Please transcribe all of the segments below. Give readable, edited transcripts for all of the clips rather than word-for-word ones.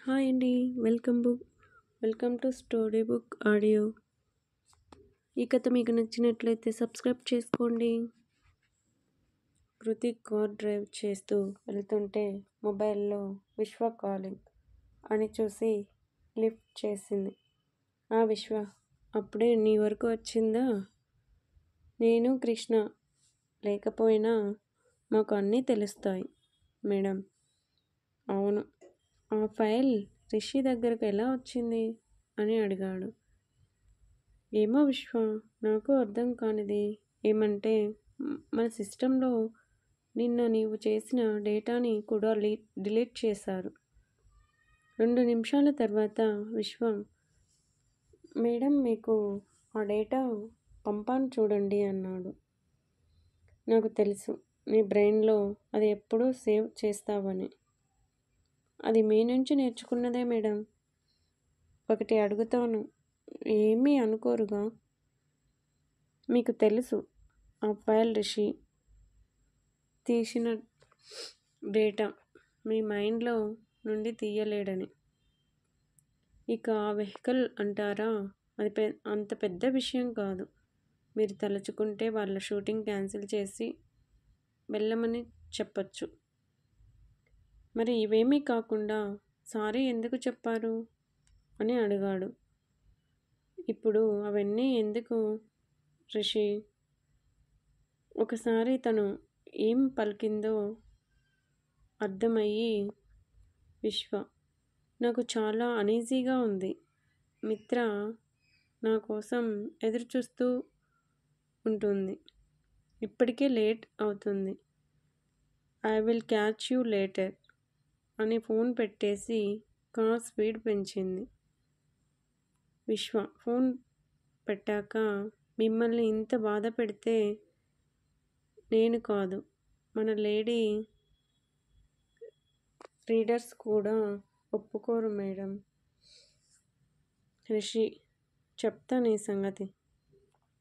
Hi అండి. Welcome to story book audio. ఈ కథ మీకు నచ్చినట్లయితే సబ్స్క్రైబ్ చేసుకోండి. కృతి కార్ డ్రైవ్ చేస్తూ వెళ్తుంటే మొబైల్లో విశ్వ కాలింగ్ అని చూసి లిఫ్ట్ చేసింది. విశ్వ, అప్పుడే నీ వరకు వచ్చిందా? నేను కృష్ణ లేకపోయినా మాకు అన్నీ తెలుస్తాయి మేడం. అవును. ఆ ఫైల్ రిషి దగ్గరకు ఎలా వచ్చింది అని అడిగాడు. ఏమో విశ్వ, నాకు అర్థం కానిది ఏమంటే మన సిస్టంలో నిన్న నీవు చేసిన డేటాని కూడా డిలీట్ చేశారు. 2 నిమిషాల తర్వాత విశ్వ, మేడం మీకు ఆ డేటా పంపాను చూడండి అన్నాడు. నాకు తెలుసు నీ బ్రెయిన్లో అది ఎప్పుడూ సేవ్ చేస్తావని. అది మీ నుంచి నేర్చుకున్నదే మేడం. ఒకటి అడుగుతాను, ఏమీ అనుకోరుగా? మీకు తెలుసు ఆ ఫైల్ రిషి తీసిన డేటా మీ మైండ్లో నుండి తీయలేడని. ఇక ఆ వెహికల్ అంటారా, అది అంత పెద్ద విషయం కాదు. మీరు తలుచుకుంటే వాళ్ళ షూటింగ్ క్యాన్సిల్ చేసి వెళ్ళమని చెప్పచ్చు. మరి ఇవేమీ కాకుండా సారీ ఎందుకు చెప్పారు అని అడిగాడు. ఇప్పుడు అవన్నీ ఎందుకు రిషి? ఒకసారి తను ఏం పలికిందో అర్థమయ్యి, విశ్వ, నాకు చాలా అనీజీగా ఉంది. మిత్ర నా కోసం ఎదురు చూస్తూ ఉంటుంది. ఇప్పటికే లేట్ అవుతుంది. I will catch you later అని ఫోన్ పెట్టేసి కార్ స్పీడ్ పెంచింది. విశ్వ ఫోన్ పెట్టాక, మిమ్మల్ని ఇంత బాధ పెడితే నేను కాదు, మన లేడీ రీడర్స్ కూడా ఒప్పుకోరు మేడం. రిషి, చెప్తా నీ సంగతి.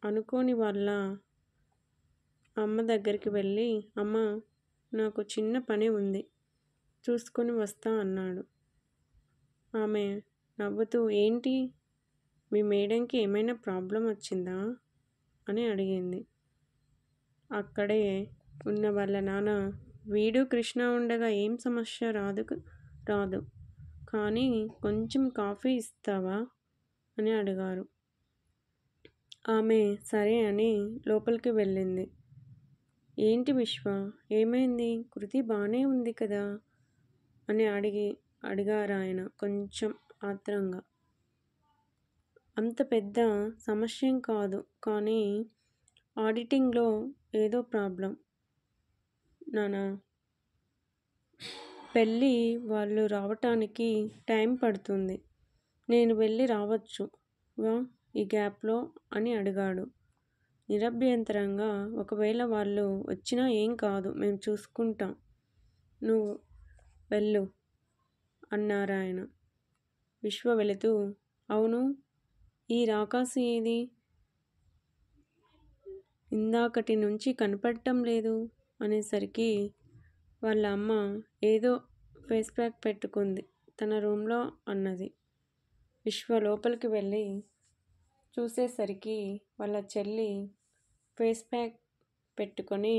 అనుకోని వాళ్ళ అమ్మ దగ్గరికి వెళ్ళి, అమ్మ నాకు చిన్న పని ఉంది, చూసుకొని వస్తా అన్నాడు. ఆమె నవ్వుతూ, ఏంటి మీ మేడంకి ఏమైనా ప్రాబ్లం వచ్చిందా అని అడిగింది. అక్కడే ఉన్న వాళ్ళ నాన్న, వీడు కృష్ణ ఉండగా ఏం సమస్య రాదు, కానీ కొంచెం కాఫీ ఇస్తావా అని అడిగారు. ఆమె సరే అని లోపలికి వెళ్ళింది. ఏంటి విశ్వ, ఏమైంది? కృతి బానే ఉంది కదా అని అడిగారాయన కొంచెం ఆత్రంగా. అంత పెద్ద సమస్యేం కాదు, కానీ ఆడిటింగ్లో ఏదో ప్రాబ్లం నానా. పెళ్ళి వాళ్ళు రావటానికి టైం పడుతుంది. నేను వెళ్ళి రావచ్చుగా ఈ గ్యాప్లో అని అడిగాడు నిరభ్యంతరంగా. ఒకవేళ వాళ్ళు వచ్చినా ఏం కాదు, మేము చూసుకుంటాం, నువ్వు వెళ్ళు అన్నారాయన. విశ్వ వెళుతూ, అవును ఈ రాకాసి ఏది? ఇందాకటి నుంచి కనపడటం లేదు అనేసరికి వాళ్ళ అమ్మ ఏదో ఫేస్ ప్యాక్ పెట్టుకుంది తన రూమ్లో అన్నది. విశ్వ లోపలికి వెళ్ళి చూసేసరికి వాళ్ళ చెల్లి ఫేస్ ప్యాక్ పెట్టుకొని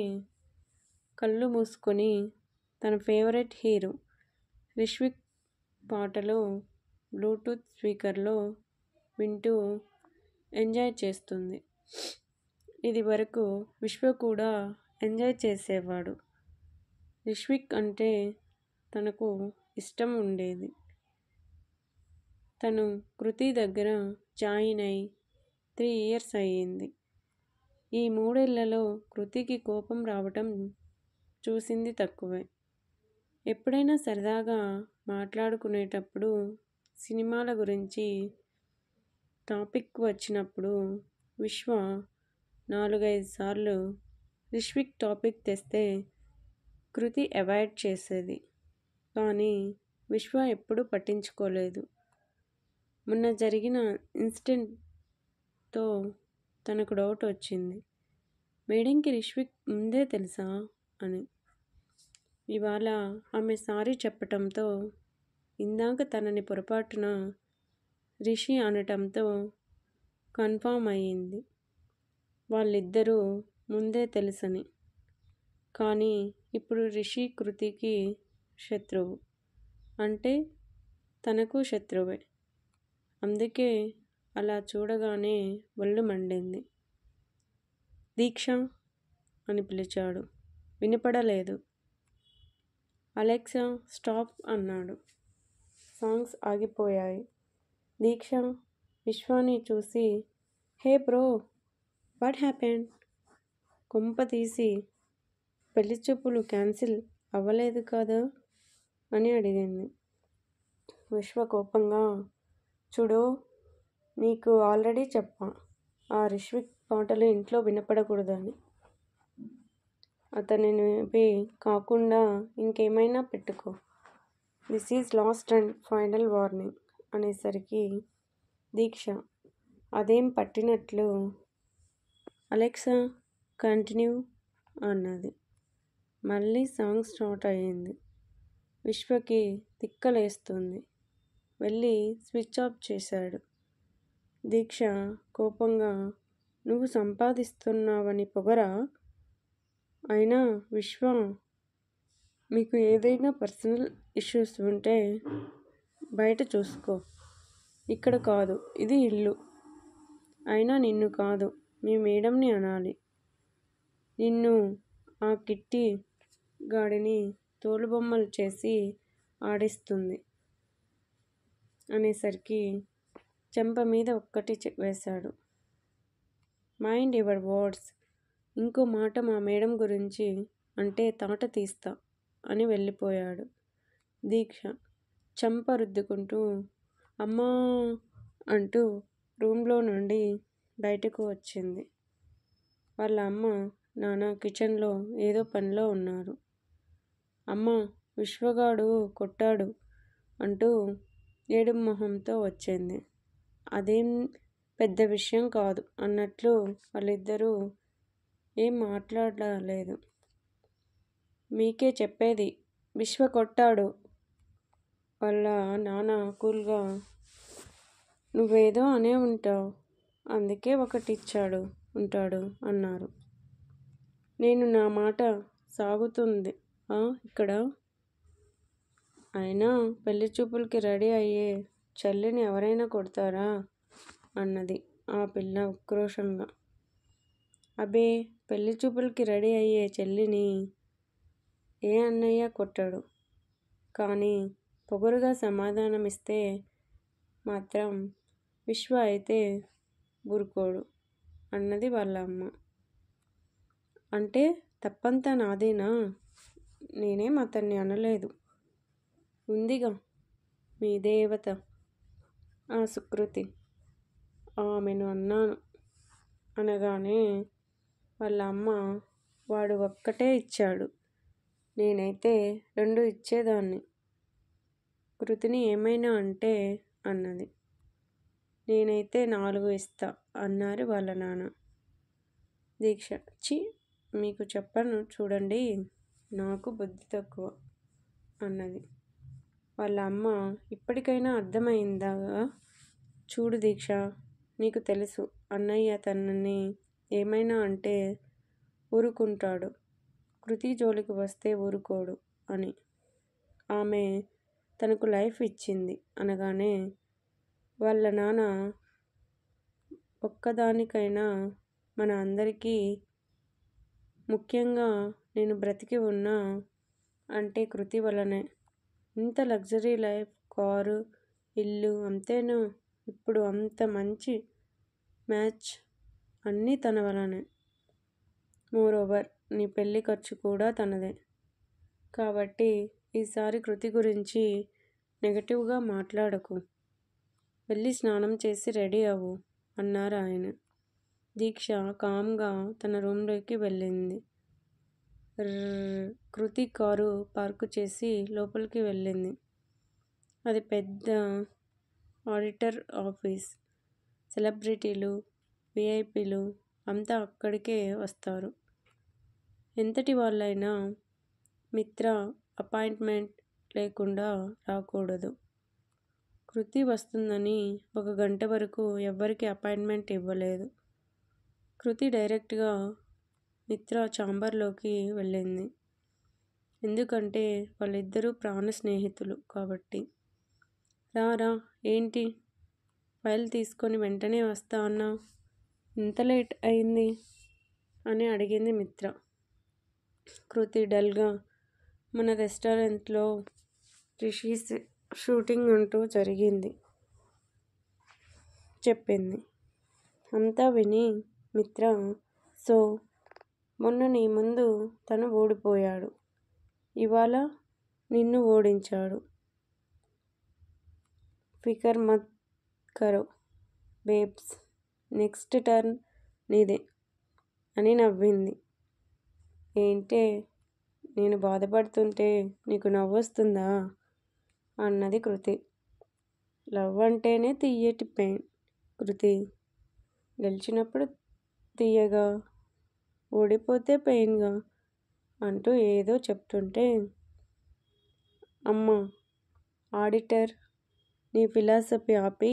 కళ్ళు మూసుకొని తన ఫేవరెట్ హీరో రిష్విక్ పాటలు బ్లూటూత్ స్పీకర్లో వింటూ ఎంజాయ్ చేస్తుంది. ఇది వరకు విశ్వ కూడా ఎంజాయ్ చేసేవాడు. రిష్విక్ అంటే తనకు ఇష్టం ఉండేది. తను కృతి దగ్గర జాయిన్ అయి 3 years అయ్యింది. ఈ 3 ఏళ్లలో కృతికి కోపం రావటం చూసింది తక్కువే. ఎప్పుడైనా సరదాగా మాట్లాడుకునేటప్పుడు సినిమాల గురించి టాపిక్ వచ్చినప్పుడు విశ్వ 4-5 సార్లు రిష్విక్ టాపిక్ తెస్తే కృతి అవాయిడ్ చేసేది. కానీ విశ్వ ఎప్పుడూ పట్టించుకోలేదు. మొన్న జరిగిన ఇన్సిడెంట్తో తనకు డౌట్ వచ్చింది. మేడంకి రిష్విక్ ముందే తెలుసా అని. ఇవాళ ఆమె సారీ చెప్పటంతో ఇందాక తనని పొరపాటున రిషి అనటంతో కన్ఫామ్ అయ్యింది వాళ్ళిద్దరూ ముందే తెలుసని. కానీ ఇప్పుడు రిషి కృతికి శత్రువు. అంటే తనకు శత్రువే. అందుకే అలా చూడగానే ఒళ్ళు మండింది. దీక్ష అని పిలిచాడు. వినపడలేదు. అలెక్సా స్టాప్ అన్నాడు. సాంగ్స్ ఆగిపోయాయి. దీక్ష విశ్వాని చూసి హే బ్రో వాట్ హ్యాపెండ్? కొంప తీసి పెళ్లి చూపులు క్యాన్సిల్ అవ్వలేదు కదా అని అడిగింది. విశ్వ కోపంగా చూడు నీకు ఆల్రెడీ చెప్పా ఆ రిష్విక్ పాటలు ఇంట్లో వినపడకూడదని. అతనివి కాకుండా ఇంకేమైనా పెట్టుకో. This is lost and final warning అనేసరికి దీక్ష అదేం పట్టినట్లు అలెక్సా కంటిన్యూ అన్నది. మళ్ళీ సాంగ్ స్టార్ట్ అయ్యింది. విశ్వకి తిక్కలేస్తుంది. వెళ్ళి స్విచ్ ఆఫ్ చేశాడు. దీక్ష కోపంగా నువ్వు సంపాదిస్తున్నావని పొగరా? అయినా విశ్వ మీకు ఏదైనా పర్సనల్ ఇష్యూస్ ఉంటే బయట చూసుకో. ఇక్కడ కాదు, ఇది ఇల్లు. అయినా నిన్ను కాదు మీ మేడంని అనాలి. నిన్ను ఆ కిట్టి గాడిని తోలుబొమ్మలు చేసి ఆడిస్తుంది అనేసరికి చెంప మీద ఒక్కటి వేశాడు. Mind your words. ఇంకో మాట మా మేడం గురించి అంటే తాట తీస్తా అని వెళ్ళిపోయాడు. దీక్ష చెంప రుద్దుకుంటూ అమ్మా అంటూ రూమ్లో నుండి బయటకు వచ్చింది. వాళ్ళ అమ్మ నాన్న కిచెన్లో ఏదో పనిలో ఉన్నారు. అమ్మ విశ్వగాడు కొట్టాడు అంటూ ఏడుపు మొహంతో వచ్చింది. అదేం పెద్ద విషయం కాదు అన్నట్లు వాళ్ళిద్దరూ ఏం మాట్లాడలేదు. మీకే చెప్పేది విశ్వ కొట్టాడు. వాళ్ళ నాన్న కూల్గా నువ్వేదో అనే ఉంటావు అందుకే ఒకటి ఇచ్చాడు ఉంటాడు అన్నారు. నేను నా మాట సాగుతుంది ఇక్కడ. అయినా పెళ్లి చూపులకి రెడీ అయ్యే చెల్లిని ఎవరైనా కొడతారా అన్నది ఆ పిల్ల ఉక్రోషంగా. అబే పెళ్లి చూపులకి రెడీ అయ్యే చెల్లిని ఏ అన్నయ్య కొట్టడు. కానీ పొగరుగా సమాధానమిస్తే మాత్రం విశ్వ అయితే ఊరుకోడు అన్నది వాళ్ళ అమ్మ. అంటే తప్పంతా నాదేనా? నేనేం అతన్ని అనలేదు. ఉందిగా మీ దేవత ఆ సుకృతి ఆమెను అన్నాను అనగానే వాళ్ళ అమ్మ వాడు ఒక్కటే ఇచ్చాడు. నేనైతే 2 ఇచ్చేదాన్ని. కృతిని ఏమైనా అంటే అన్నది. నేనైతే 4 ఇస్తా అన్నారు వాళ్ళ నాన్న. దీక్ష ఛీ మీకు చెప్పను చూడండి నాకు బుద్ధి తక్కువ అన్నది. వాళ్ళ అమ్మ ఇప్పటికైనా అర్థమైందా? చూడు దీక్ష నీకు తెలుసు అన్నయ్య తనని ఏమైనా అంటే ఊరుకుంటాడు. కృతి జోలికి వస్తే ఊరుకోడు అని. ఆమె తనకు లైఫ్ ఇచ్చింది అనగానే వాళ్ళ నాన్న ఒక్కదానికైనా మన అందరికీ ముఖ్యంగా నేను బ్రతికి ఉన్నా అంటే కృతి వల్లనే. ఇంత లగ్జరీ లైఫ్, కారు, ఇల్లు అంతేనా? ఇప్పుడు అంత మంచి మ్యాచ్ అన్నీ తన వల్లనే. మోరోవర్ నీ పెళ్లి ఖర్చు కూడా తనదే. కాబట్టి ఈసారి కృతి గురించి నెగటివ్గా మాట్లాడకు. వెళ్ళి స్నానం చేసి రెడీ అవ్వు అన్నారు ఆయన. దీక్ష కామ్గా తన రూమ్లోకి వెళ్ళింది. కృతి కారు పార్కు చేసి లోపలికి వెళ్ళింది. అది పెద్ద ఆడిటర్ ఆఫీస్. సెలబ్రిటీలు, విఐపీలు అంతా అక్కడికే వస్తారు. ఎంతటి వాళ్ళైనా మిత్ర అపాయింట్మెంట్ లేకుండా రాకూడదు. కృతి వస్తుందని 1 గంట వరకు ఎవ్వరికీ అపాయింట్మెంట్ ఇవ్వలేదు. కృతి డైరెక్ట్గా మిత్ర ఛాంబర్లోకి వెళ్ళింది. ఎందుకంటే వాళ్ళిద్దరూ ప్రాణ స్నేహితులు కాబట్టి. రా ఏంటి ఫైల్ తీసుకొని వెంటనే వస్తా అన్నావు, ఇంత లేట్ అయింది అని అడిగింది మిత్ర. కృతి డల్గా మన రెస్టారెంట్లో రిషి షూటింగ్ అంటూ జరిగింది చెప్పింది. అంతా విని మిత్ర, సో మొన్న నీ ముందు తను ఓడిపోయాడు, ఇవాళ నిన్ను ఓడించాడు. ఫికర్ మత్ కరో బేబ్స్, నెక్స్ట్ టర్న్ నీదే అని నవ్వింది. ఏంటే నేను బాధపడుతుంటే నీకు నవ్వొస్తుందా అన్నది కృతి. లవ్ అంటేనే తీయటి పెయిన్ కృతి. గెలిచినప్పుడు తీయగా, ఓడిపోతే పెయిన్గా అంటూ ఏదో చెప్తుంటే, అమ్మా ఆడిటర్, నీ ఫిలాసఫీ ఆపి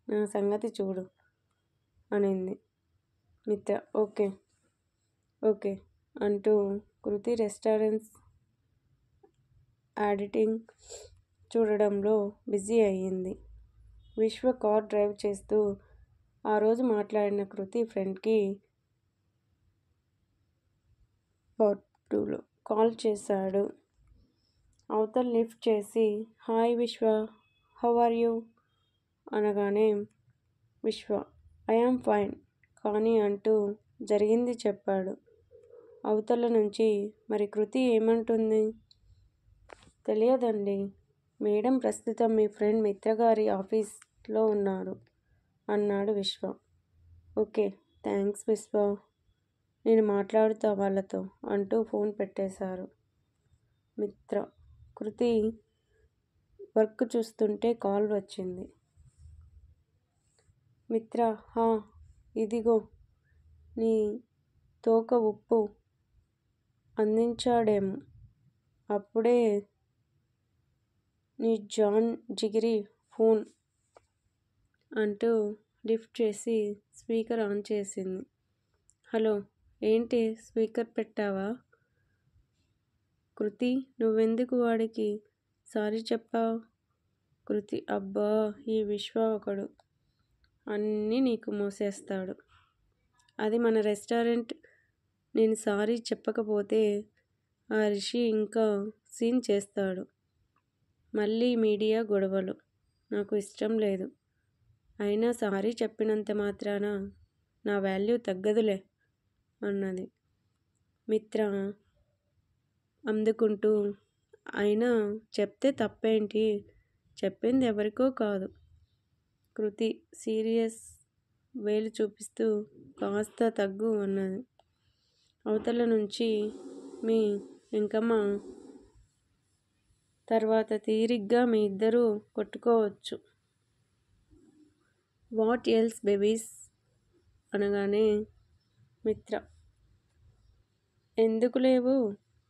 నా సంగతి చూడు అనింది మిత్ర. ఓకే అంటూ కృతి రెస్టారెంట్స్ ఎడిటింగ్ చూడడంలో బిజీ అయ్యింది. విశ్వ కార్ డ్రైవ్ చేస్తూ ఆ రోజు మాట్లాడిన కృతి ఫ్రెండ్కి కాల్ చేశాడు. అవతల లిఫ్ట్ చేసి, హాయ్ విశ్వ, హౌ ఆర్ యూ అనగానే విశ్వ ఐ యామ్ ఫైన్ కానీ అంటూ జరిగింది చెప్పాడు. అవతల నుంచి మరి కృతి ఏమంటుంది? తెలియదండి మేడం, ప్రస్తుతం మీ ఫ్రెండ్ మిత్రగారి ఆఫీస్లో ఉన్నారు అన్నాడు విశ్వ. ఓకే థ్యాంక్స్ విశ్వ, నేను మాట్లాడుతా వాళ్ళతో అంటూ ఫోన్ పెట్టేశారు మిత్ర. కృతి వర్క్ చూస్తుంటే కాల్ వచ్చింది. మిత్ర, హా ఇదిగో నీ తోక ఉప్పు అందించాడేమో, అప్పుడే నీ జాన్ జిగిరి ఫోన్ అంటూ లిఫ్ట్ చేసి స్పీకర్ ఆన్ చేసింది. హలో, ఏంటి స్పీకర్ పెట్టావా? కృతి, నువ్వెందుకు వాడికి సారీ చెప్పావు? కృతి, అబ్బా ఈ విశ్వ ఒకడు, అన్నీ నీకు మోసేస్తాడు. అది మన రెస్టారెంట్, నేను సారీ చెప్పకపోతే ఆ రిషి ఇంకా సీన్ చేస్తాడు. మళ్ళీ మీడియా గొడవలు, నాకు ఇష్టం లేదు. అయినా సారీ చెప్పినంత మాత్రాన నా వాల్యూ తగ్గదులే అన్నది మిత్ర అందుకుంటూ. అయినా చెప్తే తప్పేంటి, చెప్పింది ఎవరికో కాదు. కృతి సీరియస్ వేలు చూపిస్తూ కాస్త తగ్గు అన్నది. అవతల నుంచి మీ వెంకమ్మ, తర్వాత తీరిగ్గా మీ ఇద్దరూ కొట్టుకోవచ్చు. వాట్ ఎల్స్ బేబీస్ అనగానే మిత్ర, ఎందుకు లేవు,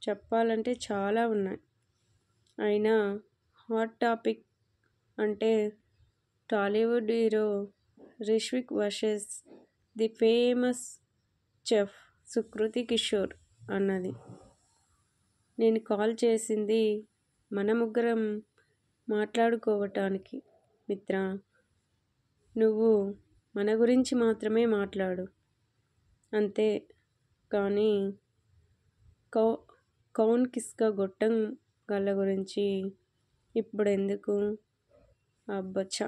చెప్పాలంటే చాలా ఉన్నాయి. అయినా హాట్ టాపిక్ అంటే Tollywood hero Rishik versus the famous chef Sukriti Kishore అన్నది. నేను కాల్ చేసింది మన ముగ్గురం మాట్లాడుకోవటానికి మిత్ర. నువ్వు మన గురించి మాత్రమే మాట్లాడు అంతే, కానీ కౌన్ కిస్కా గొట్టం గళ్ళ గురించి ఇప్పుడెందుకు? అబ్బచ్చా,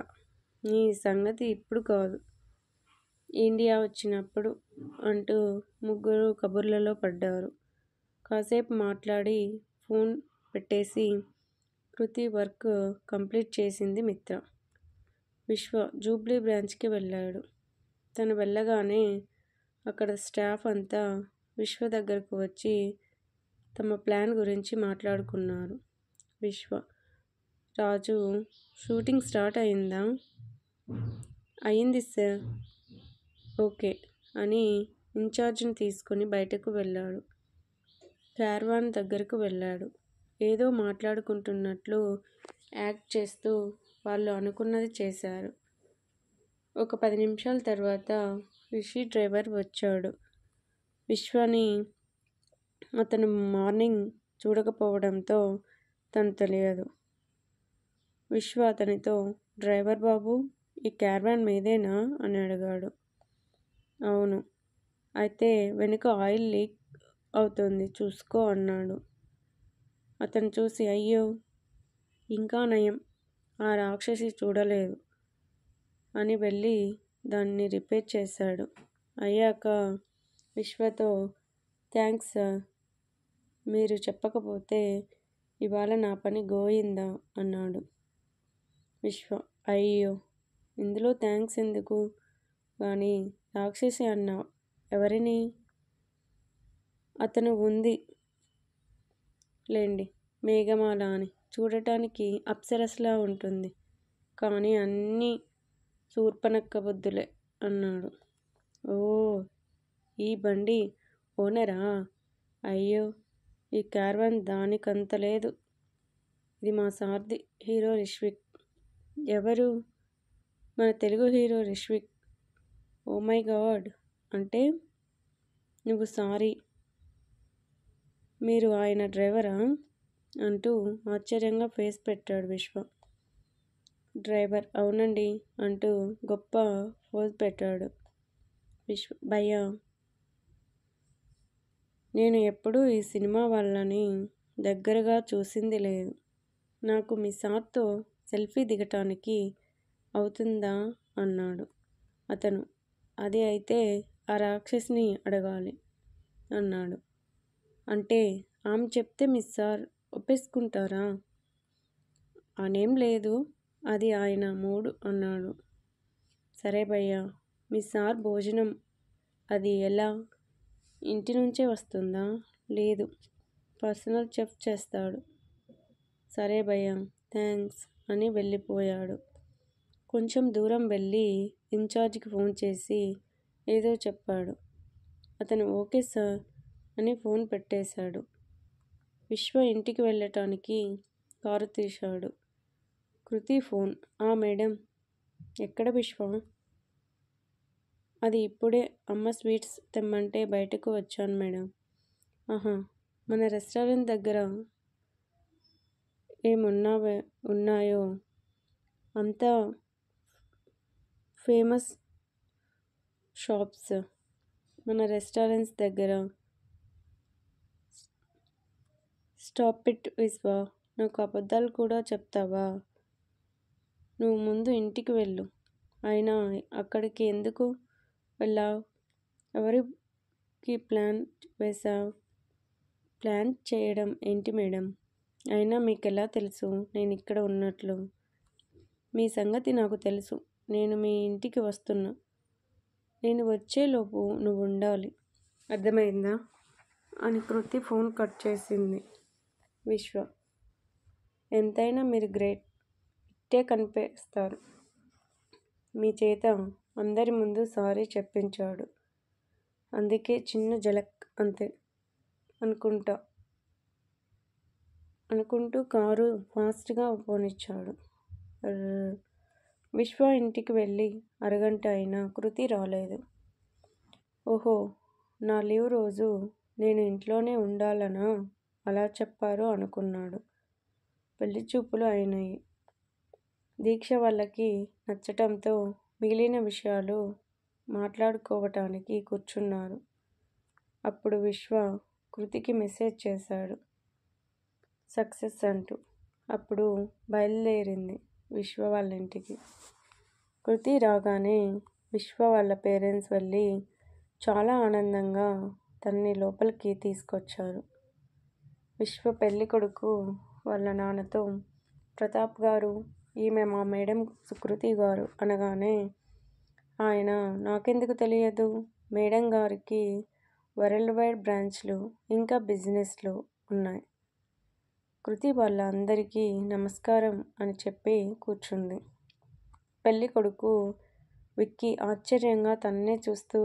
నీ సంగతి ఇప్పుడు కాదు, ఇండియా వచ్చినప్పుడు అంటూ ముగ్గురు కబుర్లలో పడ్డారు. కాసేపు మాట్లాడి ఫోన్ పెట్టేసి కృతి వర్క్ కంప్లీట్ చేసింది మిత్ర. విశ్వ జూబ్లీ బ్రాంచ్కి వెళ్ళాడు. తను వెళ్ళగానే అక్కడ స్టాఫ్ అంతా విశ్వ దగ్గరకు వచ్చి తమ ప్లాన్ గురించి మాట్లాడుకున్నారు. విశ్వ, రాజు, షూటింగ్ స్టార్ట్ అయిందా? అయింది సార్. ఓకే అని ఇన్ఛార్జిని తీసుకొని బయటకు వెళ్ళాడు. క్యారవాన్ దగ్గరకు వెళ్ళాడు. ఏదో మాట్లాడుకుంటున్నట్లు యాక్ట్ చేస్తూ వాళ్ళు అనుకున్నది చేశారు. ఒక 10 నిమిషాల తర్వాత రిషి డ్రైవర్ వచ్చాడు. విశ్వని అతను మార్నింగ్ చూడకపోవడంతో తను తెలియదు. విశ్వ అతనితో, డ్రైవర్ బాబు, ఈ క్యారవాన్ మీదేనా అని అడిగాడు. అవును. అయితే వెనుక ఆయిల్ లీక్ అవుతుంది చూసుకో అన్నాడు. అతను చూసి, అయ్యో ఇంకా నయం, ఆ రాక్షసి చూడలేదు అని వెళ్ళి దాన్ని రిపేర్ చేశాడు. అయ్యాక విశ్వతో, థ్యాంక్స్ సార్, మీరు చెప్పకపోతే ఇవాళ నా పని గోయిందా అన్నాడు. విశ్వ, అయ్యో ఇందులో థ్యాంక్స్ ఎందుకు కానీ, రాక్షసి అన్నా ఎవరిని? అతను ఉంది లేండి, మేఘమాల అని, చూడటానికి అప్సరసలా ఉంటుంది, కానీ అన్నీ శూర్పణఖ బుద్ధులే అన్నాడు. ఓ, ఈ బండి ఓనరా? అయ్యో ఈ క్యారవాన్ దానికంత లేదు, ఇది మా సార్ది, హీరో రిష్విక్. ఎవరు? మన Telugu hero Rishvik. Oh my God, అంటే నువ్వు సారీ, మీరు ఆయన డ్రైవరా అంటూ ఆశ్చర్యంగా ఫేస్ పెట్టాడు విశ్వ. డ్రైవర్, అవునండి అంటూ గొప్ప ఫోజ్ పెట్టాడు విశ్వ. భయ్యా, నేను ఎప్పుడూ ఈ సినిమా వాళ్ళని దగ్గరగా చూసింది లేదు, నాకు మీ సార్తో సెల్ఫీ దిగటానికి అవుతుందా అన్నాడు. అతను, అది అయితే ఆ రాక్షసిని అడగాలి అన్నాడు. అంటే ఆమె చెప్తే మీ సార్ ఒప్పేసుకుంటారా? అనేం లేదు, అది ఆయన మూడు అన్నాడు. సరే భయ్యా, మీ సార్ భోజనం అది ఎలా, ఇంటి నుంచే వస్తుందా? లేదు, పర్సనల్ చెఫ్ చేస్తాడు. సరే భయ్యా, థ్యాంక్స్ అని వెళ్ళిపోయాడు. కొంచెం దూరం వెళ్ళి ఇన్ఛార్జికి ఫోన్ చేసి ఏదో చెప్పాడు. అతను ఓకే సార్ అని ఫోన్ పెట్టేశాడు. విశ్వ ఇంటికి వెళ్ళటానికి కారు తీశాడు. కృతి ఫోన్, మేడం. ఎక్కడ విశ్వ? అది ఇప్పుడే అమ్మ స్వీట్స్ తెమ్మంటే బయటకు వచ్చాను మేడం. ఆహా, మన రెస్టారెంట్ దగ్గర ఉన్నాయో అంతా ఫేమస్ షాప్స్, మన రెస్టారెంట్స్ దగ్గర. స్టాప్ ఇట్ విశ్వ, నాకు అబద్ధాలు కూడా చెప్తావా? నువ్వు ముందు ఇంటికి వెళ్ళు. అయినా అక్కడికి ఎందుకు వెళ్ళావు? ఎవరికి ప్లాన్ వేశావు? ప్లాన్ చేయడం ఏంటి మేడం? అయినా మీకెలా తెలుసు నేను ఇక్కడ ఉన్నట్లు? మీ సంగతి నాకు తెలుసు, నేను మీ ఇంటికి వస్తున్నా, నేను వచ్చేలోపు నువ్వు ఉండాలి, అర్థమైందా అని కృతి ఫోన్ కట్ చేసింది. విశ్వ, ఎంతైనా మీరు గ్రేట్, ఇట్టే కనిపిస్తారు. మీ చేత అందరి ముందు సారీ చెప్పించాడు, అందుకే చిన్న జలక్ అంతే అనుకుంటూ కారు ఫాస్ట్గా పోనిచ్చాడు. విశ్వ ఇంటికి వెళ్ళి అరగంట అయినా కృతి రాలేదు. ఓహో, నా లీవ్ రోజు నేను ఇంట్లోనే ఉండాలనా అలా చెప్పారో అనుకున్నాడు. పెళ్లి చూపులు అయినాయి. దీక్ష వాళ్ళకి నచ్చటంతో మిగిలిన విషయాలు మాట్లాడుకోవటానికి కూర్చున్నారు. అప్పుడు విశ్వ కృతికి మెసేజ్ చేశాడు, సక్సెస్ అంటూ. అప్పుడు బయలుదేరింది విశ్వ వాళ్ళ ఇంటికి. కృతి రాగానే విశ్వ వాళ్ళ పేరెంట్స్ వెళ్ళి చాలా ఆనందంగా తనని లోపలికి తీసుకొచ్చారు. విశ్వ పెళ్లి కొడుకు వాళ్ళ నాన్నతో, ప్రతాప్ గారు, ఈమె మా మేడం సుకృతి గారు అనగానే ఆయన, నాకెందుకు తెలియదు, మేడం గారికి వరల్డ్ వైడ్ బ్రాంచ్లు ఇంకా బిజినెస్లు ఉన్నాయి. కృతి వాళ్ళ అందరికీ నమస్కారం అని చెప్పి కూర్చుంది. పెళ్లి కొడుకు విక్కీ ఆశ్చర్యంగా తన్నే చూస్తూ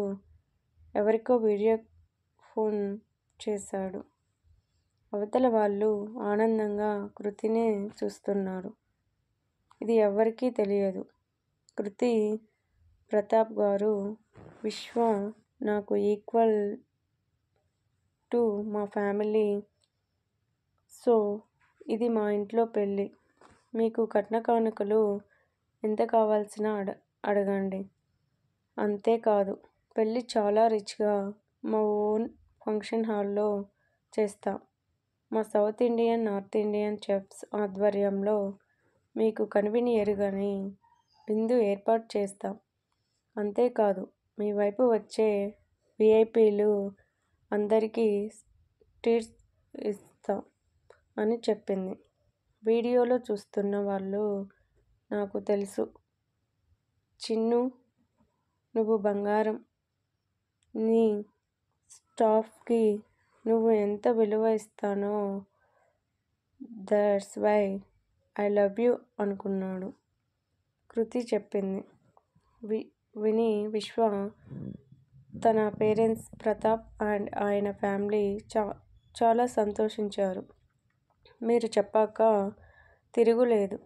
ఎవరికో వీడియో ఫోన్ చేశాడు. అవతల వాళ్ళు ఆనందంగా కృతినే చూస్తున్నారు. ఇది ఎవ్వరికీ తెలియదు. కృతి ప్రతాప్ గారు, విశ్వ నాకు ఈక్వల్ టు మా ఫ్యామిలీ. సో ఇది మా ఇంట్లో పెళ్ళి. మీకు కట్న కానుకలు ఎంత కావాల్సిన అడగండి. అంతేకాదు, పెళ్ళి చాలా రిచ్గా మా ఓన్ ఫంక్షన్ హాల్లో చేస్తా. మా south Indian, north Indian chefs ఆధ్వర్యంలో మీకు కనివిని ఎరుగని విందు ఏర్పాటు చేస్తాం. అంతేకాదు, మీ వైపు వచ్చే విఐపీలు అందరికీ ట్రీట్స్ ఇస్తాం అని చెప్పింది. వీడియోలో చూస్తున్న వాళ్ళు నాకు తెలుసు చిన్ను, నువ్వు బంగారం. నీ స్టాఫ్కి నువ్వు ఎంత విలువ ఇస్తానో that's why I love you అనుకున్నాడు. కృతి చెప్పింది. విని విశ్వ తన పేరెంట్స్ ప్రతాప్ అండ్ ఆయన ఫ్యామిలీ చాలా సంతోషించారు. మీరు చెప్పాక తిరుగులేదు.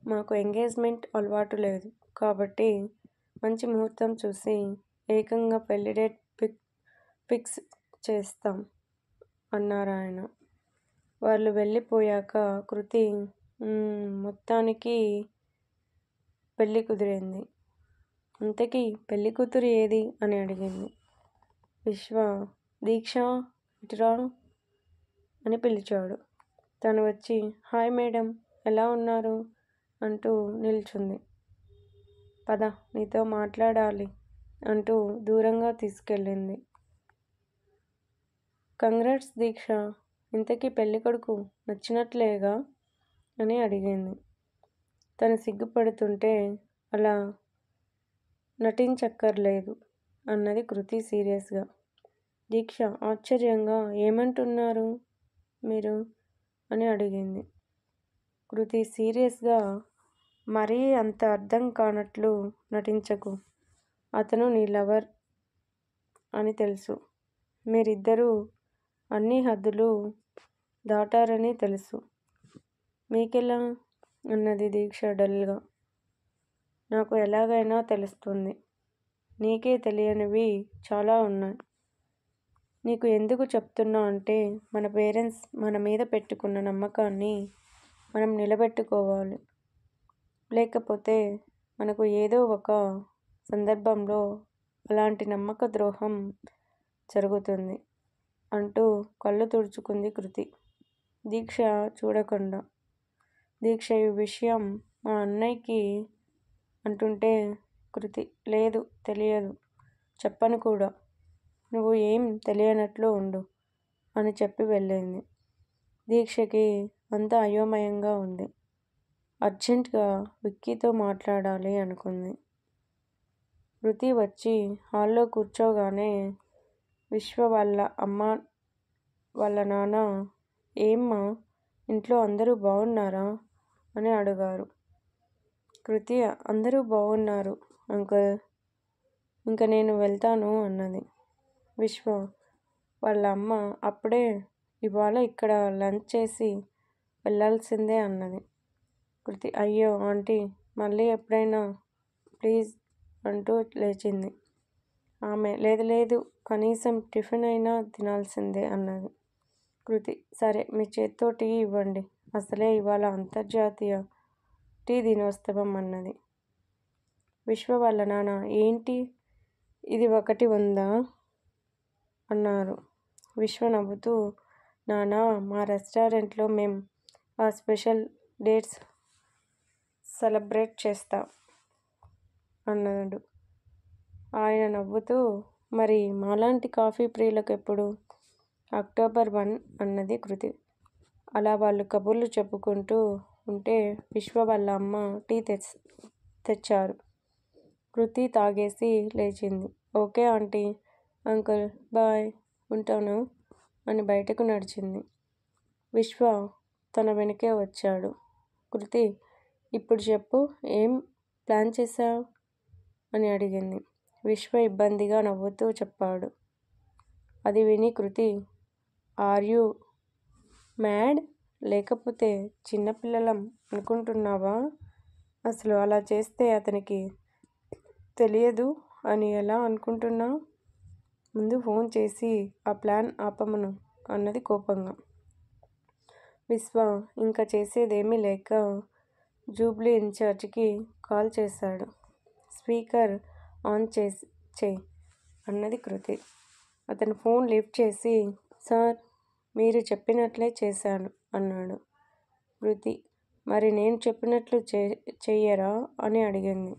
మాకు ఎంగేజ్మెంట్ అలవాటు లేదు కాబట్టి మంచి ముహూర్తం చూసి ఏకంగా పెళ్లి డేట్ ఫిక్స్ చేస్తాం అన్నారాయన. వాళ్ళు వెళ్ళిపోయాక కృతి మొత్తానికి పెళ్ళి కుదిరింది. ఇంతకీ పెళ్ళి కూతురు ఏది అని అడిగింది. విశ్వ దీక్ష ఇటురా అని పిలిచాడు. తను వచ్చి హాయ్ మేడం, ఎలా ఉన్నారు అంటూ నిల్చుంది. పద, నీతో మాట్లాడాలి అంటూ దూరంగా తీసుకెళ్ళింది. కంగ్రాట్స్ దీక్ష, ఇంతకీ పెళ్ళికొడుకు నచ్చినట్లేగా అని అడిగింది. తను సిగ్గుపడుతుంటే అలా నటించక్కర్లేదు అన్నది కృతి సీరియస్గా. దీక్ష ఆశ్చర్యంగా ఏమంటున్నారు మీరు అని అడిగింది. కృతి సీరియస్గా మరీ అంత అర్థం కానట్లు నటించకు. అతను నీ లవర్ అని తెలుసు. మీరిద్దరూ అన్ని హద్దులు దాటారని తెలుసు. మీకెలా అన్నది దీక్ష డల్గా. నాకు ఎలాగైనా తెలుస్తుంది. నీకే తెలియనివి చాలా ఉన్నాయి. నీకు ఎందుకు చెప్తున్నా అంటే మన పేరెంట్స్ మన మీద పెట్టుకున్న నమ్మకాన్ని మనం నిలబెట్టుకోవాలి. లేకపోతే మనకు ఏదో ఒక సందర్భంలో అలాంటి నమ్మక ద్రోహం జరుగుతుంది అంటూ కళ్ళు తుడుచుకుంది కృతి. దీక్ష చూడకుండా. దీక్ష ఈ విషయం మా అన్నయ్యకి అంటుంటే కృతి లేదు, తెలియదు, చెప్పను కూడా. నువ్వు ఏం తెలియనట్లు ఉండు అని చెప్పి వెళ్ళింది. దీక్షకి అంతా అయోమయంగా ఉంది. అర్జెంటుగా విక్కీతో మాట్లాడాలి అనుకుంది. కృతి వచ్చి హాల్లో కూర్చోగానే విశ్వ వాళ్ళ అమ్మ వాళ్ళ నాన్న ఏమ్మా ఇంట్లో అందరూ బాగున్నారా అని అడిగారు. కృతి అందరూ బాగున్నారు అంకుల్, ఇంకా నేను వెళ్తాను అన్నది. విశ్వ వాళ్ళ అమ్మ అప్పుడే ఇవాళ ఇక్కడ లంచ్ చేసి వెళ్ళాల్సిందే అన్నది. కృతి అయ్యో ఆంటీ, మళ్ళీ ఎప్పుడైనా ప్లీజ్ అంటూ లేచింది. ఆమె లేదు లేదు, కనీసం టిఫిన్ అయినా తినాల్సిందే అన్నది. కృతి సరే, మీ చేత్తో టీ ఇవ్వండి, అసలే ఇవాళ అంతర్జాతీయ టీ దినోత్సవం అన్నది. విశ్వ వాళ్ళ నాన్న ఏంటి ఇది ఒకటి ఉందా అన్నారు. విశ్వ నవ్వుతూ నాన్న, మా రెస్టారెంట్లో మేం ఆ స్పెషల్ డేట్స్ సెలబ్రేట్ చేస్తాం అన్నాడు. ఆయన నవ్వుతూ మరి మాలాంటి కాఫీ ప్రియులకు ఎప్పుడు? అక్టోబర్ 1 అన్నది కృతి. అలా వాళ్ళు కబుర్లు చెప్పుకుంటూ ఉంటే విశ్వ వాళ్ళ అమ్మ టీ తెచ్చారు. కృతి తాగేసి లేచింది. ఓకే ఆంటీ, అంకుల్ బాయ్, ఉంటాను అని బయటకు నడిచింది. విశ్వ తన వెనకే వచ్చాడు. కృతి ఇప్పుడు చెప్పు, ఏం ప్లాన్ చేశావు అని అడిగింది. విశ్వ ఇబ్బందిగా నవ్వుతూ చెప్పాడు. అది విని కృతి ఆర్ యూ మ్యాడ్, లేకపోతే చిన్నపిల్లలం అనుకుంటున్నావా అసలు అలా చేస్తే అతనికి తెలియదు అని ఎలా అనుకుంటున్నావు? ముందు ఫోన్ చేసి ఆ ప్లాన్ ఆపమను అన్నది కోపంగా. విశ్వ ఇంకా చేసేదేమీ లేక జూబ్లీ ఇన్ఛార్జికి కాల్ చేశాడు. స్పీకర్ ఆన్ చేయి అన్నది కృతి. అతను ఫోన్ లిఫ్ట్ చేసి, సార్, మీరు చెప్పినట్లే చేశాను అన్నాడు. కృతి, మరి నేను చెప్పినట్లు చెయ్యరా అని అడిగింది.